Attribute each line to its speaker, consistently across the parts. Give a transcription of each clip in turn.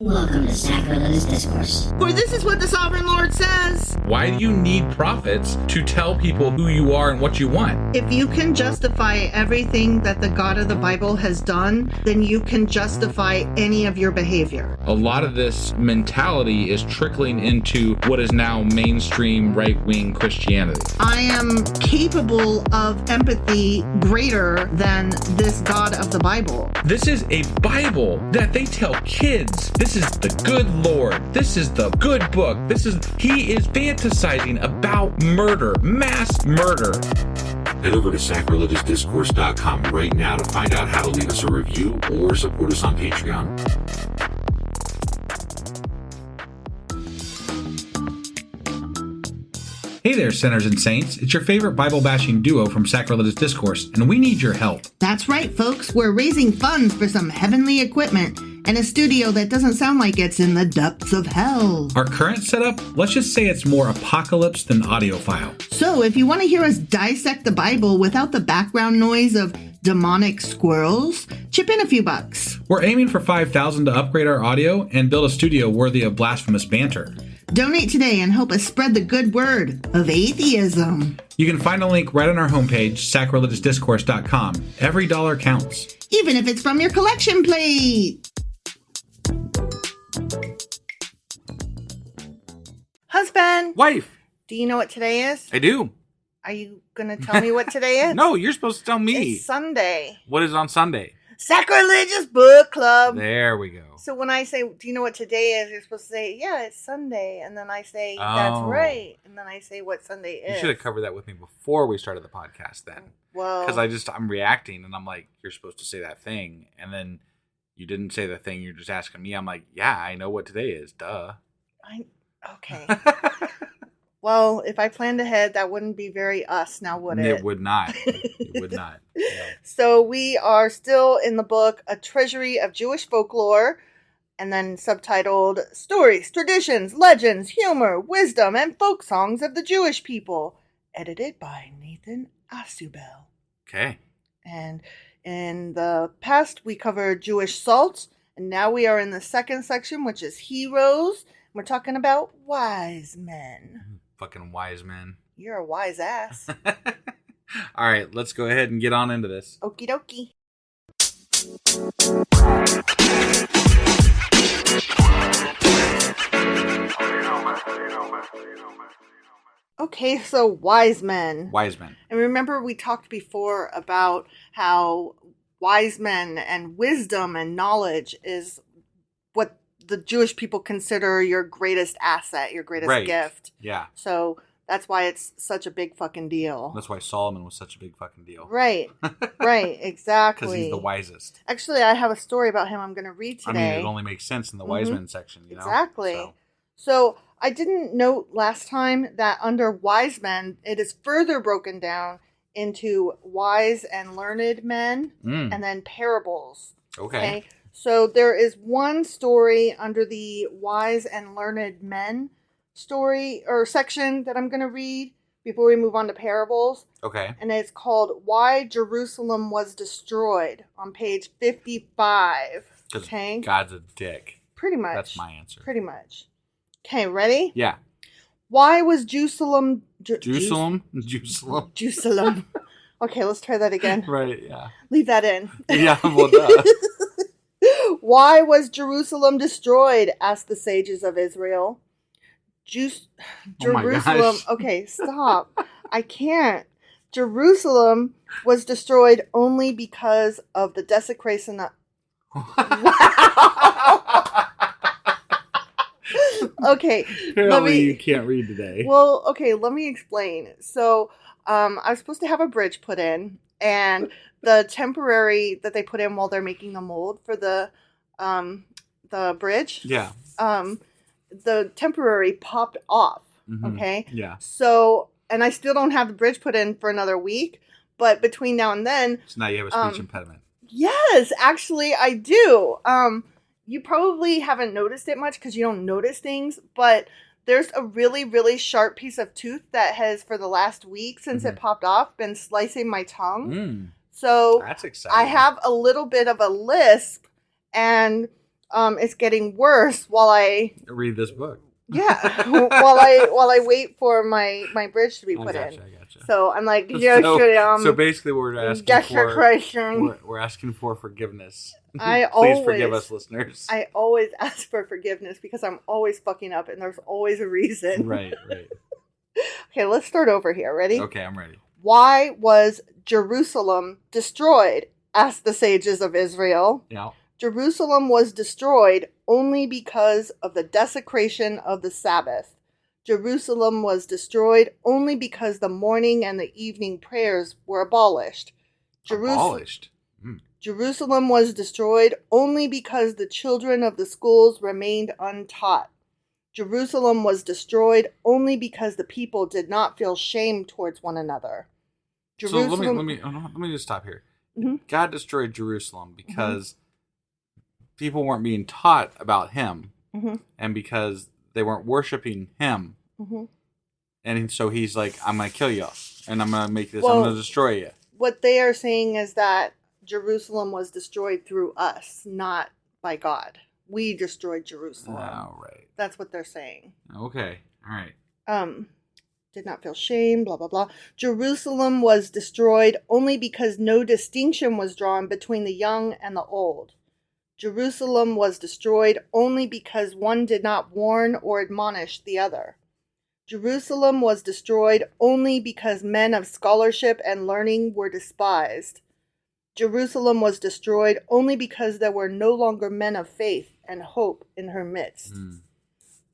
Speaker 1: Welcome to Sacrilegious Discourse.
Speaker 2: For this is what the Sovereign Lord says.
Speaker 3: Why do you need prophets to tell people who you are and what you want?
Speaker 2: If you can justify everything that the God of the Bible has done, then you can justify any of your behavior.
Speaker 3: A lot of this mentality is trickling into what is now mainstream right-wing Christianity.
Speaker 2: I am capable of empathy greater than this God of the Bible.
Speaker 3: This is a Bible that they tell kids. This is the good Lord. This is the good book. He is fantasizing about murder, mass murder.
Speaker 4: Head over to sacrilegiousdiscourse.com right now to find out how to leave us a review or support us on Patreon.
Speaker 3: Hey there, sinners and saints. It's your favorite Bible-bashing duo from Sacrilegious Discourse, and we need your help.
Speaker 2: That's right, folks. We're raising funds for some heavenly equipment and a studio that doesn't sound like it's in the depths of hell.
Speaker 3: Our current setup, let's just say it's more apocalypse than audiophile.
Speaker 2: So if you want to hear us dissect the Bible without the background noise of demonic squirrels, chip in a few bucks.
Speaker 3: We're aiming for $5,000 to upgrade our audio and build a studio worthy of blasphemous banter.
Speaker 2: Donate today and help us spread the good word of atheism.
Speaker 3: You can find a link right on our homepage, sacrilegiousdiscourse.com. Every dollar counts.
Speaker 2: Even if it's from your collection plate. Husband.
Speaker 5: Wife.
Speaker 2: Do you know what today is?
Speaker 5: I do.
Speaker 2: Are you going to tell me what today is?
Speaker 5: No, you're supposed to tell me.
Speaker 2: It's Sunday.
Speaker 5: What is on Sunday?
Speaker 2: Sacrilegious Book Club.
Speaker 5: There we go.
Speaker 2: So when I say, do you know what today is? You're supposed to say, yeah, it's Sunday. And then I say, that's right. And then I say what Sunday is.
Speaker 5: You should have covered that with me before we started the podcast then.
Speaker 2: Well.
Speaker 5: Because I'm reacting and I'm like, you're supposed to say that thing. And then you didn't say the thing. You're just asking me. I'm like, yeah, I know what today is. Duh.
Speaker 2: Okay. Well, if I planned ahead, that wouldn't be very us now, would it?
Speaker 5: It would not. It would not. No.
Speaker 2: So we are still in the book, A Treasury of Jewish Folklore, and then subtitled Stories, Traditions, Legends, Humor, Wisdom, and Folk Songs of the Jewish People, edited by Nathan Asubel.
Speaker 5: Okay.
Speaker 2: And in the past, we covered Jewish salt, and now we are in the second section, which is heroes. We're talking about wise men.
Speaker 5: Fucking wise men.
Speaker 2: You're a wise ass.
Speaker 5: All right, let's go ahead and get on into this.
Speaker 2: Okie dokie. Okay, so wise men.
Speaker 5: Wise men.
Speaker 2: And remember we talked before about how wise men and wisdom and knowledge is what the Jewish people consider your greatest asset, your greatest gift.
Speaker 5: Yeah.
Speaker 2: So that's why it's such a big fucking deal.
Speaker 5: That's why Solomon was such a big fucking deal.
Speaker 2: Right. Right. Exactly.
Speaker 5: Because he's the wisest.
Speaker 2: Actually, I have a story about him I'm going to read today.
Speaker 5: I mean, it only makes sense in the wise men section, you know?
Speaker 2: Exactly. So I didn't note last time that under wise men, it is further broken down into wise and learned men and then parables. Okay. So there is one story under the wise and learned men story or section that I'm going to read before we move on to parables.
Speaker 5: Okay.
Speaker 2: And it's called Why Jerusalem Was Destroyed on page 55.
Speaker 5: Because God's a dick.
Speaker 2: Pretty much.
Speaker 5: That's my answer.
Speaker 2: Pretty much. Okay, ready?
Speaker 5: Yeah.
Speaker 2: Why was Jerusalem...
Speaker 5: Jerusalem?
Speaker 2: Okay, let's try that again.
Speaker 5: Right, yeah.
Speaker 2: Leave that in.
Speaker 5: Yeah, well, duh.
Speaker 2: Why was Jerusalem destroyed? Asked the sages of Israel. Jerusalem. Okay, stop. I can't. Jerusalem was destroyed only because of the desecration of... Okay.
Speaker 5: Apparently you can't read today.
Speaker 2: Well, okay, let me explain. So, I was supposed to have a bridge put in, and the temporary that they put in while they're making the mold for the bridge.
Speaker 5: Yeah.
Speaker 2: The temporary popped off. Mm-hmm. Okay.
Speaker 5: Yeah.
Speaker 2: So, and I still don't have the bridge put in for another week, but between now and then.
Speaker 5: So now you have a speech impediment.
Speaker 2: Yes, actually I do. You probably haven't noticed it much because you don't notice things, but there's a really, really sharp piece of tooth that has, for the last week since it popped off, been slicing my tongue. So
Speaker 5: that's exciting.
Speaker 2: I have a little bit of a lisp, and it's getting worse while I
Speaker 5: read this book.
Speaker 2: Yeah, while I wait for my bridge to be put
Speaker 5: I
Speaker 2: in.
Speaker 5: gotcha.
Speaker 2: So I'm like,
Speaker 5: So basically, we're asking for forgiveness. Please forgive us, listeners.
Speaker 2: I always ask for forgiveness because I'm always fucking up, and there's always a reason.
Speaker 5: Right.
Speaker 2: Okay, let's start over here. Ready?
Speaker 5: Okay, I'm ready.
Speaker 2: Why was Jerusalem destroyed? Asked the sages of Israel.
Speaker 5: Yeah.
Speaker 2: Jerusalem was destroyed only because of the desecration of the Sabbath. Jerusalem was destroyed only because the morning and the evening prayers were abolished.
Speaker 5: Abolished?
Speaker 2: Jerusalem was destroyed only because the children of the schools remained untaught. Jerusalem was destroyed only because the people did not feel shame towards one another.
Speaker 5: Jerusalem... So let me just stop here. Mm-hmm. God destroyed Jerusalem because people weren't being taught about him, and because they weren't worshiping him. And so he's like, I'm going to kill y'all, and I'm going to make this, I'm going to destroy you.
Speaker 2: What they are saying is that Jerusalem was destroyed through us, not by God. We destroyed Jerusalem.
Speaker 5: Oh, right.
Speaker 2: That's what they're saying.
Speaker 5: Okay. All right.
Speaker 2: Did not feel shame, blah, blah, blah. Jerusalem was destroyed only because no distinction was drawn between the young and the old. Jerusalem was destroyed only because one did not warn or admonish the other. Jerusalem was destroyed only because men of scholarship and learning were despised. Jerusalem was destroyed only because there were no longer men of faith and hope in her midst.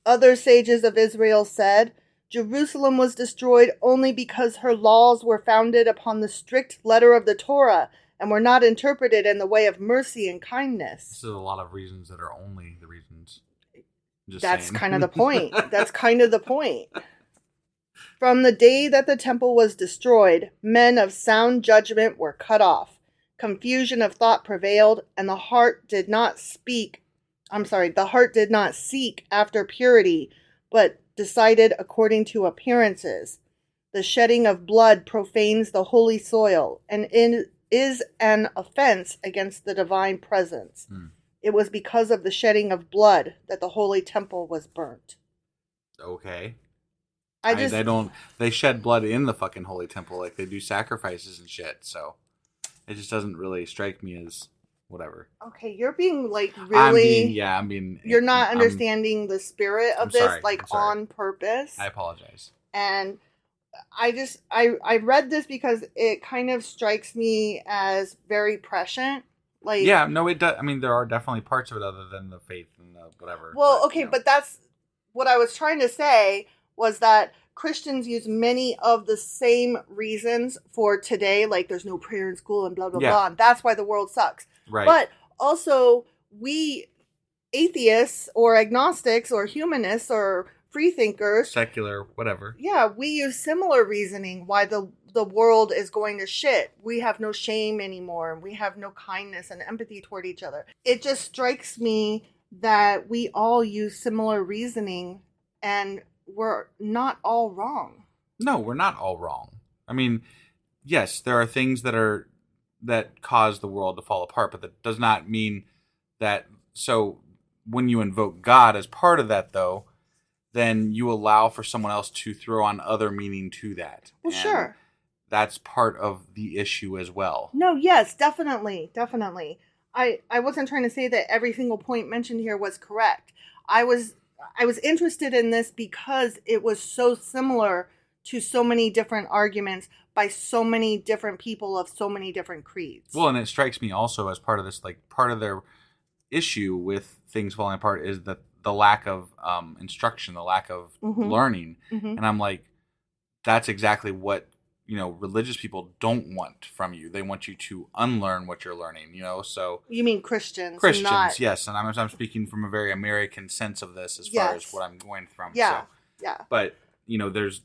Speaker 2: Other sages of Israel said, Jerusalem was destroyed only because her laws were founded upon the strict letter of the Torah and were not interpreted in the way of mercy and kindness.
Speaker 5: This is a lot of reasons that are only the reasons.
Speaker 2: That's kind of the point. That's kind of the point. From the day that the temple was destroyed, men of sound judgment were cut off. Confusion of thought prevailed, and the heart did not seek after purity, but decided according to appearances. The shedding of blood profanes the holy soil, and is an offense against the divine presence. It was because of the shedding of blood that the holy temple was burnt.
Speaker 5: Okay. They shed blood in the fucking holy temple, like they do sacrifices and shit, so it just doesn't really strike me as whatever.
Speaker 2: Okay, you're being like really... You're not understanding the spirit of this, on purpose.
Speaker 5: I apologize.
Speaker 2: And I read this because it kind of strikes me as very prescient. It does. I mean, there are definitely parts of it other than the faith and the whatever. Well, but that's what I was trying to say, was that Christians use many of the same reasons for today, like there's no prayer in school and blah, blah, blah. And that's why the world sucks.
Speaker 5: Right.
Speaker 2: But also, we atheists or agnostics or humanists or freethinkers,
Speaker 5: secular, whatever.
Speaker 2: Yeah, we use similar reasoning why the world is going to shit. We have no shame anymore. We have no kindness and empathy toward each other. It just strikes me that we all use similar reasoning, and we're not all wrong.
Speaker 5: No, we're not all wrong. I mean, yes, there are things that cause the world to fall apart, but that does not mean that. So when you invoke God as part of that, though, then you allow for someone else to throw on other meaning to that.
Speaker 2: Well, sure.
Speaker 5: That's part of the issue as well.
Speaker 2: No, yes, definitely. I wasn't trying to say that every single point mentioned here was correct. I was interested in this because it was so similar to so many different arguments by so many different people of so many different creeds.
Speaker 5: Well, and it strikes me also as part of this, like part of their issue with things falling apart is that the lack of instruction, the lack of learning. And I'm like, that's exactly what, religious people don't want from you. They want you to unlearn what you're learning, so.
Speaker 2: You mean Christians?
Speaker 5: Christians, yes. And I'm speaking from a very American sense of this as far as what I'm going from.
Speaker 2: Yeah,
Speaker 5: so.
Speaker 2: Yeah.
Speaker 5: But, there's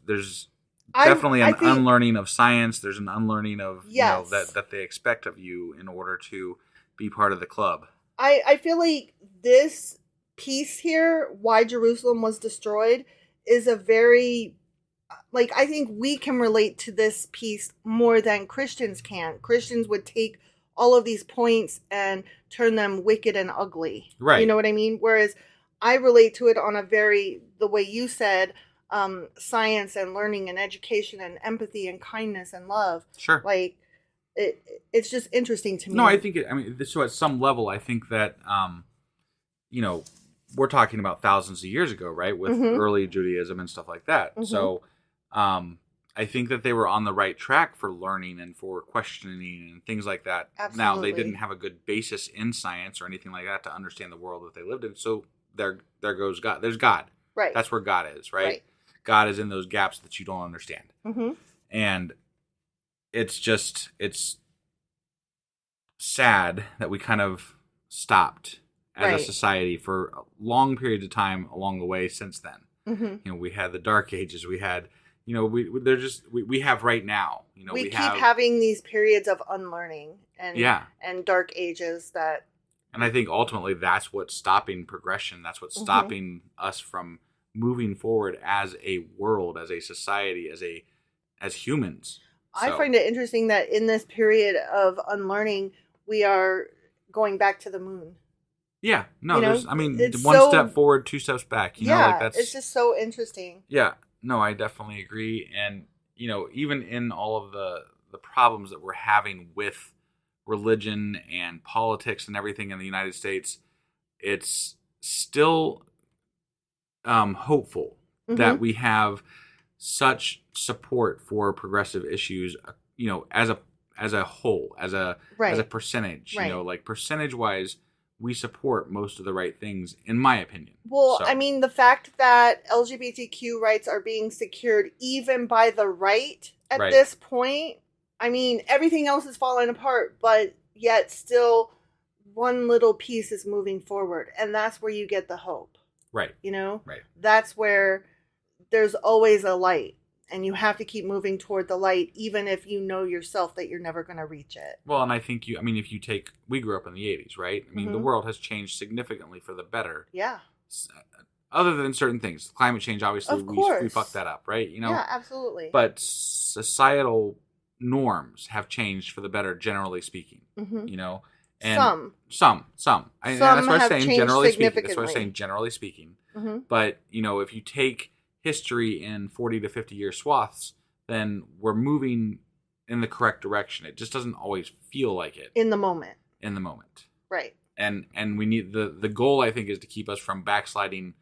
Speaker 5: definitely an unlearning of science. There's an unlearning of, that they expect of you in order to be part of the club.
Speaker 2: I feel like this piece here, why Jerusalem was destroyed, is a very, I think we can relate to this piece more than Christians can. Christians would take all of these points and turn them wicked and ugly.
Speaker 5: Right.
Speaker 2: You know what I mean? Whereas I relate to it on the way you said, science and learning and education and empathy and kindness and love.
Speaker 5: Sure.
Speaker 2: Like, it's just interesting to me.
Speaker 5: No, I think so at some level, I think that, we're talking about thousands of years ago, right? With early Judaism and stuff like that. Mm-hmm. So, I think that they were on the right track for learning and for questioning and things like that.
Speaker 2: Absolutely.
Speaker 5: Now, they didn't have a good basis in science or anything like that to understand the world that they lived in. So there goes God. There's God.
Speaker 2: Right.
Speaker 5: That's where God is, right? God is in those gaps that you don't understand.
Speaker 2: Mm-hmm.
Speaker 5: And it's sad that we kind of stopped as a society for a long period of time along the way since then. Mm-hmm. We had the Dark Ages. We had, we have right now.
Speaker 2: We keep having these periods of unlearning and dark ages that.
Speaker 5: And I think ultimately that's what's stopping progression. That's what's stopping us from moving forward as a world, as a society, as humans.
Speaker 2: I find it interesting that in this period of unlearning, we are going back to the moon.
Speaker 5: Yeah, no, one step forward, two steps back.
Speaker 2: It's just so interesting.
Speaker 5: Yeah, no, I definitely agree. And, even in all of the problems that we're having with religion and politics and everything in the United States, it's still hopeful that we have such support for progressive issues, as a whole, as a percentage, like percentage wise, we support most of the right things, in my opinion.
Speaker 2: Well, so. The fact that LGBTQ rights are being secured even by the right at this point, everything else is falling apart, but yet still one little piece is moving forward. And that's where you get the hope.
Speaker 5: Right.
Speaker 2: Right. That's where there's always a light. And you have to keep moving toward the light, even if you know yourself that you're never going to reach it.
Speaker 5: Well, and I think we grew up in the 80s, right? The world has changed significantly for the better.
Speaker 2: Yeah.
Speaker 5: Other than certain things. Climate change, obviously, we fucked that up, right?
Speaker 2: Yeah, absolutely.
Speaker 5: But societal norms have changed for the better, generally speaking. And some. That's what I'm saying, generally speaking. That's what I'm saying, generally speaking. Mm-hmm. But, if you take history in 40 to 50 year swaths, then we're moving in the correct direction. It just doesn't always feel like it
Speaker 2: in the moment.
Speaker 5: Right. And we need the goal, I think, is to keep us from backsliding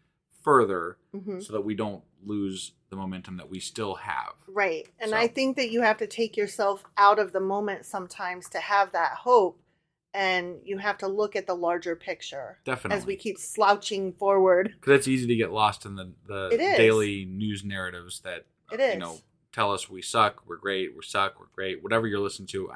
Speaker 5: further so that we don't lose the momentum that we still have.
Speaker 2: Right. And I think that you have to take yourself out of the moment sometimes to have that hope. And you have to look at the larger picture. Definitely. As we keep slouching forward.
Speaker 5: Because it's easy to get lost in the daily news narratives that tell us we suck, we're great, we're great. Whatever you're listening to,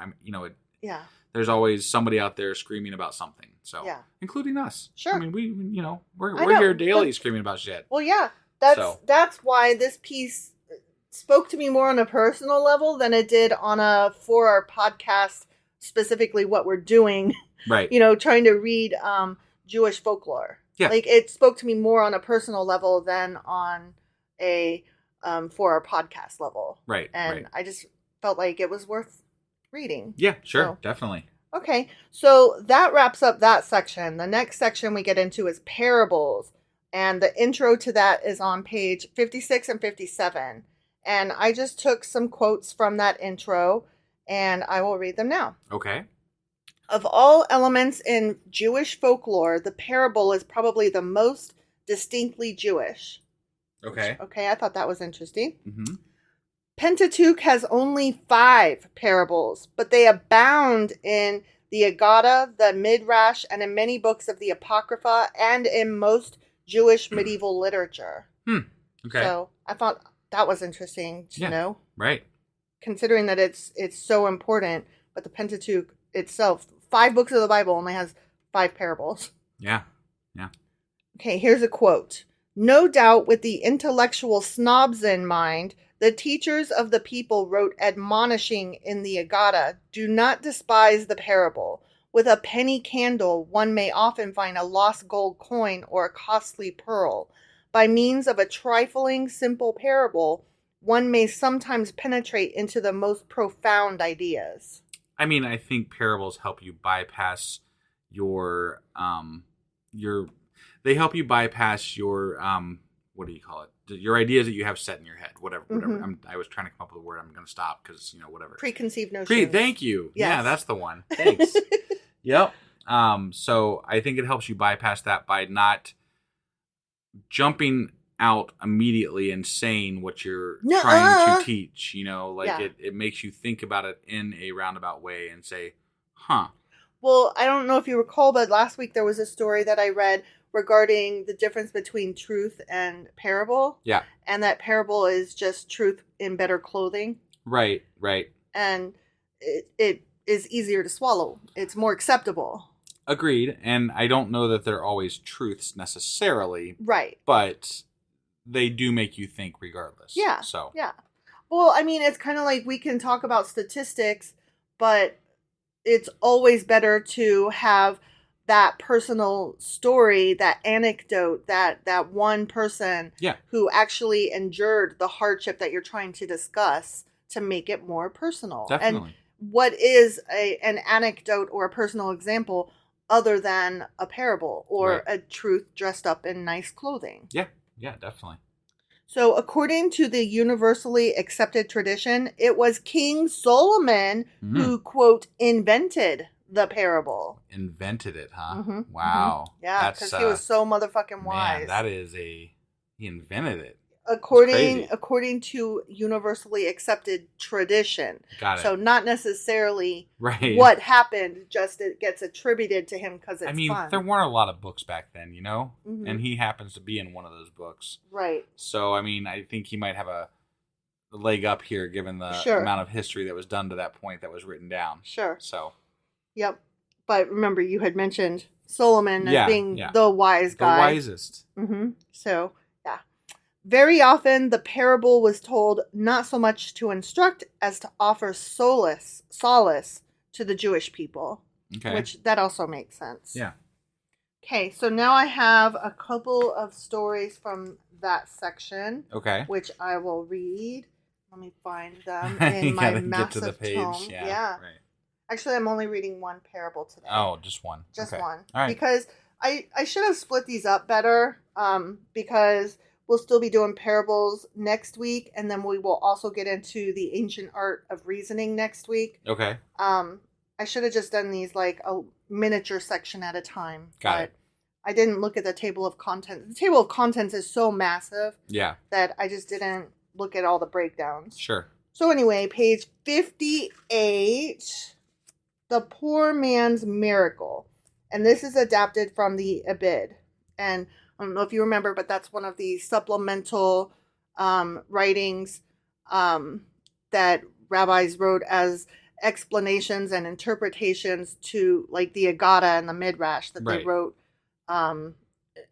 Speaker 5: there's always somebody out there screaming about something. So, including us. Sure. We're here daily screaming about shit.
Speaker 2: Well, yeah. That's why this piece spoke to me more on a personal level than it did for our podcast. Specifically what we're doing, right? Trying to read Jewish folklore. Yeah. Like it spoke to me more on a personal level than on a for our podcast level.
Speaker 5: Right.
Speaker 2: And I just felt like it was worth reading.
Speaker 5: Yeah, sure. So, definitely.
Speaker 2: Okay. So that wraps up that section. The next section we get into is parables. And the intro to that is on page 56 and 57. And I just took some quotes from that intro. And I will read them now. Okay. Of all elements in Jewish folklore, the parable is probably the most distinctly Jewish. Okay. Okay, I thought that was interesting. Mm-hmm. Pentateuch has only 5 parables, but they abound in the Aggadah, the Midrash, and in many books of the Apocrypha, and in most Jewish medieval literature. Okay. So I thought that was interesting to know. Right. Considering that it's so important, but the Pentateuch itself, 5 books of the Bible only has 5 parables. Yeah. Yeah. Okay, here's a quote. No doubt with the intellectual snobs in mind, the teachers of the people wrote admonishing in the Aggadah, do not despise the parable. With a penny candle, one may often find a lost gold coin or a costly pearl. By means of a trifling, simple parable, one may sometimes penetrate into the most profound ideas.
Speaker 5: I think parables help you bypass they help you bypass your what do you call it? Your ideas that you have set in your head, whatever. I was trying to come up with a word. I'm going to stop because whatever.
Speaker 2: Preconceived notions.
Speaker 5: Thank you.
Speaker 2: Yes.
Speaker 5: Yeah, that's the one. Thanks. Yep. So I think it helps you bypass that by not jumping out immediately and saying what you're trying to teach. It makes you think about it in a roundabout way and say, huh.
Speaker 2: Well, I don't know if you recall, but last week there was a story that I read regarding the difference between truth and parable.
Speaker 5: Yeah.
Speaker 2: And that parable is just truth in better clothing.
Speaker 5: Right.
Speaker 2: And it is easier to swallow. It's more acceptable.
Speaker 5: Agreed. And I don't know that they're always truths necessarily.
Speaker 2: Right.
Speaker 5: But they do make you think regardless.
Speaker 2: Yeah.
Speaker 5: So.
Speaker 2: Yeah. Well, I mean, it's kind of like we can talk about statistics, but it's always better to have that personal story, that anecdote, that one person who actually endured the hardship that you're trying to discuss to make it more personal.
Speaker 5: Definitely.
Speaker 2: And what is an anecdote or a personal example other than a parable or a truth dressed up in nice clothing?
Speaker 5: Yeah, definitely.
Speaker 2: So according to the universally accepted tradition, it was King Solomon who, quote, invented the parable.
Speaker 5: Invented it, huh?
Speaker 2: Mm-hmm.
Speaker 5: Wow.
Speaker 2: Mm-hmm. Yeah, because he was so motherfucking wise.
Speaker 5: Man, he invented it.
Speaker 2: According to universally accepted tradition.
Speaker 5: Got it.
Speaker 2: So not necessarily what happened, just it gets attributed to him because it's fun.
Speaker 5: There weren't a lot of books back then,
Speaker 2: Mm-hmm.
Speaker 5: and he happens to be in one of those books.
Speaker 2: Right.
Speaker 5: So, I think he might have a leg up here given the amount of history that was done to that point that was written down.
Speaker 2: Sure.
Speaker 5: So.
Speaker 2: Yep. But remember, you had mentioned Solomon as being the wise guy.
Speaker 5: The wisest.
Speaker 2: Mm-hmm. So, yeah. Very often, the parable was told not so much to instruct as to offer solace to the Jewish people.
Speaker 5: Okay.
Speaker 2: Which, that also makes sense.
Speaker 5: Yeah.
Speaker 2: Okay, so now I have a couple of stories from that section.
Speaker 5: Okay.
Speaker 2: Which I will read. Let me find them in my massive
Speaker 5: get to the page.
Speaker 2: tome. Yeah.
Speaker 5: Right.
Speaker 2: Actually, I'm only reading one parable today.
Speaker 5: Oh, just one.
Speaker 2: Just
Speaker 5: okay.
Speaker 2: one.
Speaker 5: All right.
Speaker 2: Because I should have split these up better because we'll still be doing parables next week, and then we will also get into the ancient art of reasoning next week.
Speaker 5: Okay.
Speaker 2: I should have just done these like a miniature section at a time.
Speaker 5: Got it.
Speaker 2: I didn't look at the table of contents. The table of contents is so massive that I just didn't look at all the breakdowns.
Speaker 5: Sure.
Speaker 2: So anyway, page 58, The Poor Man's Miracle. And this is adapted from the Abid. And I don't know if you remember, but that's one of the supplemental writings that rabbis wrote as explanations and interpretations to like the Agada and the Midrash that they wrote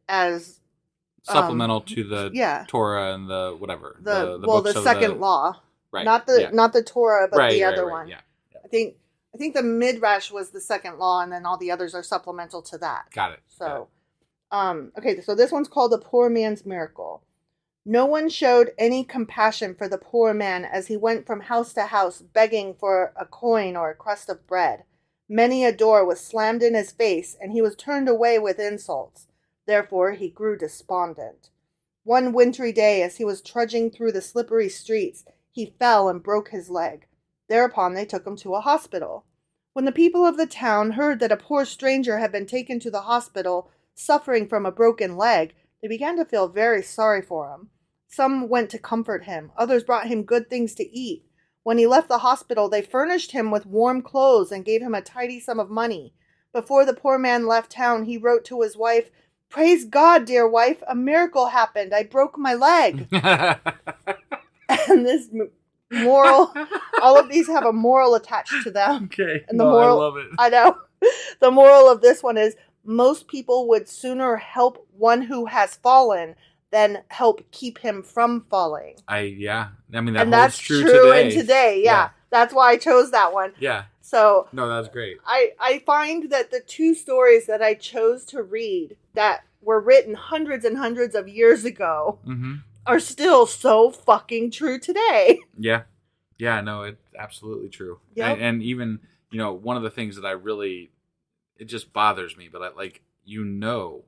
Speaker 2: as
Speaker 5: supplemental to the Torah and the whatever.
Speaker 2: The second law.
Speaker 5: Right.
Speaker 2: Not the Torah, but the other one.
Speaker 5: Yeah.
Speaker 2: I think the Midrash was the second law, and then all the others are supplemental to that.
Speaker 5: Got it.
Speaker 2: So, okay, so this one's called The Poor Man's Miracle. No one showed any compassion for the poor man as he went from house to house begging for a coin or a crust of bread. Many a door was slammed in his face, and he was turned away with insults. Therefore, he grew despondent. One wintry day, as he was trudging through the slippery streets, he fell and broke his leg. Thereupon they took him to a hospital. When the people of the town heard that a poor stranger had been taken to the hospital, suffering from a broken leg, they began to feel very sorry for him. Some went to comfort him. Others brought him good things to eat. When he left the hospital, they furnished him with warm clothes and gave him a tidy sum of money. Before the poor man left town, he wrote to his wife, "Praise God, dear wife, a miracle happened. I broke my leg." And this moral, all of these have a moral attached to them.
Speaker 5: Okay.
Speaker 2: And the moral,
Speaker 5: I love it.
Speaker 2: I know. The moral of this one is most people would sooner help one who has fallen than help keep him from falling.
Speaker 5: That's true
Speaker 2: in today. Yeah. That's why I chose that one.
Speaker 5: Yeah.
Speaker 2: So
Speaker 5: no, that's great.
Speaker 2: I find that the two stories that I chose to read that were written hundreds and hundreds of years ago are still so fucking true today.
Speaker 5: Yeah. Yeah, no, it's absolutely true.
Speaker 2: Yep.
Speaker 5: And even, one of the things that I really it just bothers me. But you know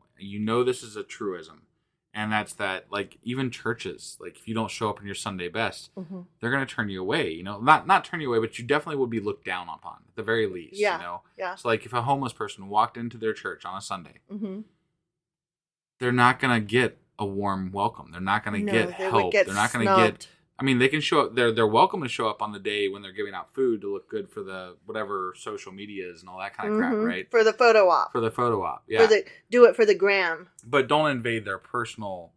Speaker 5: this is a truism. And that's that, like, even churches, like, if you don't show up in your Sunday best, they're going to turn you away, you know? Not turn you away, but you definitely would be looked down upon, at the very least, you know?
Speaker 2: Yeah.
Speaker 5: So, like, if a homeless person walked into their church on a Sunday, they're not going to get a warm welcome. They're not going to get help. They're not going to get... I mean, they can show up. They're welcome to show up on the day when they're giving out food to look good for the whatever social media is and all that kind of crap, right?
Speaker 2: For the photo op.
Speaker 5: Yeah.
Speaker 2: Do it for the gram.
Speaker 5: But don't invade their personal,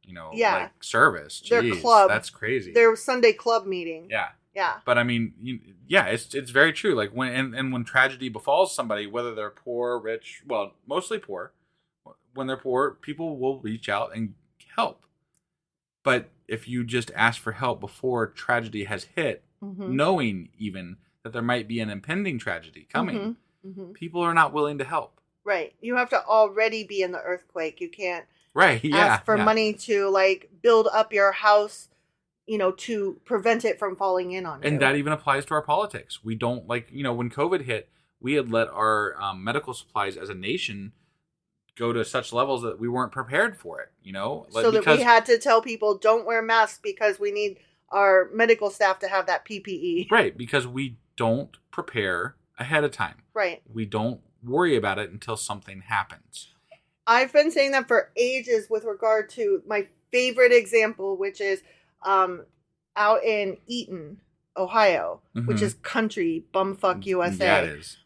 Speaker 5: you know, like service. Jeez,
Speaker 2: their club.
Speaker 5: That's crazy.
Speaker 2: Their Sunday club meeting.
Speaker 5: Yeah. But I mean, it's very true. Like when tragedy befalls somebody, whether they're poor, rich, well, mostly poor. When they're poor, people will reach out and help. But if you just ask for help before tragedy has hit, knowing even that there might be an impending tragedy coming, people are not willing to help.
Speaker 2: Right. You have to already be in the earthquake. You can't
Speaker 5: ask
Speaker 2: for money to, like, build up your house, you know, to prevent it from falling in on you.
Speaker 5: And that even applies to our politics. We don't, like, you know, when COVID hit, we had let our medical supplies as a nation go to such levels that we weren't prepared for it, you know?
Speaker 2: So that we had to tell people, don't wear masks because we need our medical staff to have that PPE.
Speaker 5: Right, because we don't prepare ahead of time.
Speaker 2: Right.
Speaker 5: We don't worry about it until something happens.
Speaker 2: I've been saying that for ages with regard to my favorite example, which is out in Eaton, Ohio, which is country, bumfuck USA.
Speaker 5: Yeah, it is.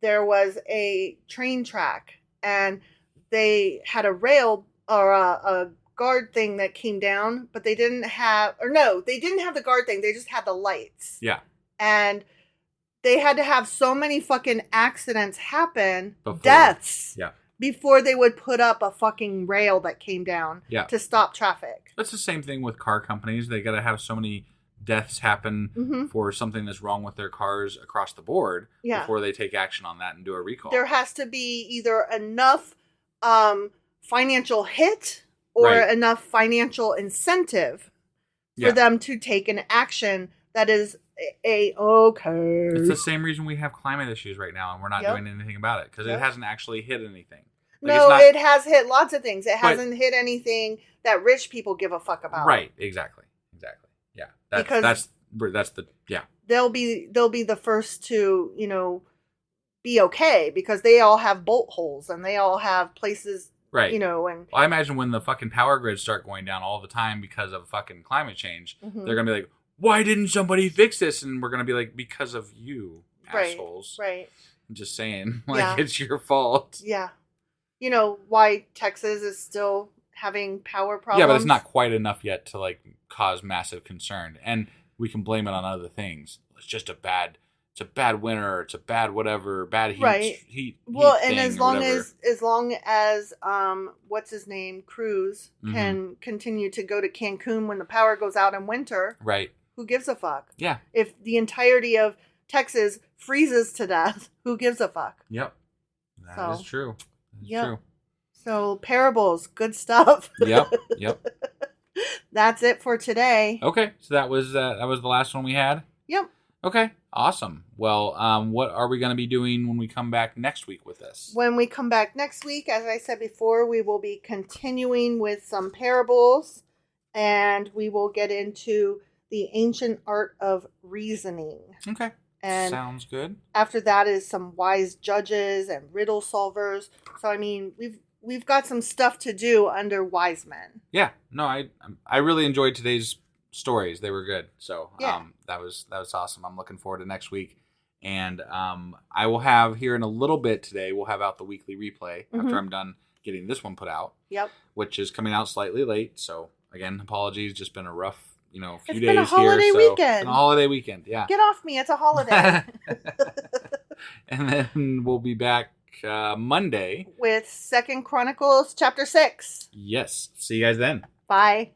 Speaker 2: There was a train track. And they had a rail or a guard thing that came down, but they didn't have the guard thing. They just had the lights.
Speaker 5: Yeah.
Speaker 2: And they had to have so many fucking accidents happen, deaths, before they would put up a fucking rail that came down to stop traffic.
Speaker 5: That's the same thing with car companies. They got to have so many deaths happen for something that's wrong with their cars across the board before they take action on that and do a recall.
Speaker 2: There has to be either enough financial hit or enough financial incentive for them to take an action that is okay.
Speaker 5: It's the same reason we have climate issues right now and we're not doing anything about it because it hasn't actually hit anything. Like,
Speaker 2: it has hit lots of things. It hasn't hit anything that rich people give a fuck about.
Speaker 5: Right, exactly. Yeah, that's the
Speaker 2: They'll be the first to, you know, be okay because they all have bolt holes and they all have places, you know. And
Speaker 5: I imagine when the fucking power grids start going down all the time because of fucking climate change, they're gonna be like, "Why didn't somebody fix this?" And we're gonna be like, "Because of you, assholes."
Speaker 2: Right.
Speaker 5: I'm just saying, it's your fault.
Speaker 2: Yeah. You know why Texas is still having power problems?
Speaker 5: Yeah, but it's not quite enough yet to, like, cause massive concern. And we can blame it on other things. It's just a bad winter, it's a bad whatever, bad heat.
Speaker 2: Well, and as long as what's his name, Cruz, can continue to go to Cancun when the power goes out in winter.
Speaker 5: Right.
Speaker 2: Who gives a fuck?
Speaker 5: Yeah.
Speaker 2: If the entirety of Texas freezes to death, who gives a fuck?
Speaker 5: Yep. That is true. True.
Speaker 2: So parables, good stuff.
Speaker 5: Yep.
Speaker 2: That's it for today.
Speaker 5: Okay, so that was the last one we had?
Speaker 2: Yep.
Speaker 5: Okay, awesome. Well, what are we going to be doing when we come back next week with this?
Speaker 2: When we come back next week, as I said before, we will be continuing with some parables, and we will get into the ancient art of reasoning.
Speaker 5: Okay.
Speaker 2: And
Speaker 5: sounds good.
Speaker 2: After that is some wise judges and riddle solvers. So, I mean, we've got some stuff to do under wise men. Yeah. No, I really enjoyed today's stories. They were good. So that was awesome. I'm looking forward to next week. And I will have here in a little bit today, we'll have out the weekly replay after I'm done getting this one put out. Yep. Which is coming out slightly late. So again, apologies. Just been a rough, few days here. It's been a holiday weekend. It's been a holiday weekend. Yeah. Get off me. It's a holiday. And then we'll be back Monday with 2 Chronicles chapter 6. Yes. See you guys then. Bye.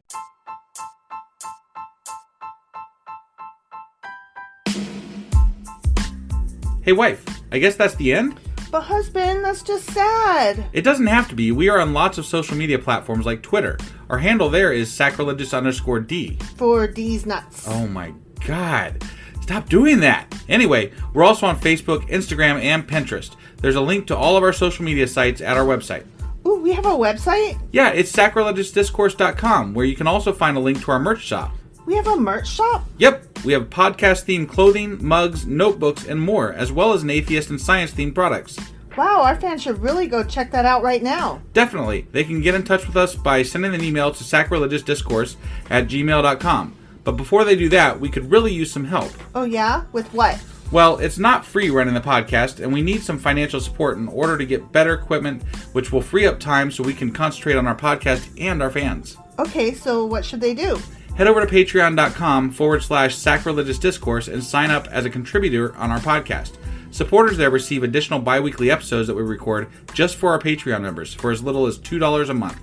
Speaker 2: Hey wife, I guess that's the end? But husband, that's just sad. It doesn't have to be. We are on lots of social media platforms like Twitter. Our handle there is sacrilegious_D. For D's nuts. Oh my god.
Speaker 3: Stop doing that. Anyway, we're also on Facebook, Instagram, and Pinterest. There's a link to all of our social media sites at our website.
Speaker 2: Ooh, we have a website?
Speaker 3: Yeah, it's sacrilegiousdiscourse.com, where you can also find a link to our merch shop.
Speaker 2: We have a merch shop?
Speaker 3: Yep, we have podcast-themed clothing, mugs, notebooks, and more, as well as an atheist and science-themed products.
Speaker 2: Wow, our fans should really go check that out right now.
Speaker 3: Definitely. They can get in touch with us by sending an email to sacrilegiousdiscourse@gmail.com. But before they do that, we could really use some help.
Speaker 2: Oh yeah? With what?
Speaker 3: Well, it's not free running the podcast, and we need some financial support in order to get better equipment, which will free up time so we can concentrate on our podcast and our fans.
Speaker 2: Okay, so what should they do?
Speaker 3: Head over to patreon.com/sacrilegious discourse and sign up as a contributor on our podcast. Supporters there receive additional bi-weekly episodes that we record just for our Patreon members for as little as $2 a month.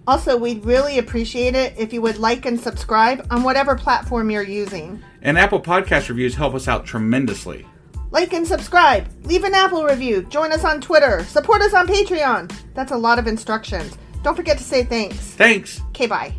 Speaker 2: Also, we'd really appreciate it if you would like and subscribe on whatever platform you're using.
Speaker 3: And Apple Podcast reviews help us out tremendously.
Speaker 2: Like and subscribe. Leave an Apple review. Join us on Twitter. Support us on Patreon. That's a lot of instructions. Don't forget to say thanks.
Speaker 3: Thanks.
Speaker 2: Okay, bye.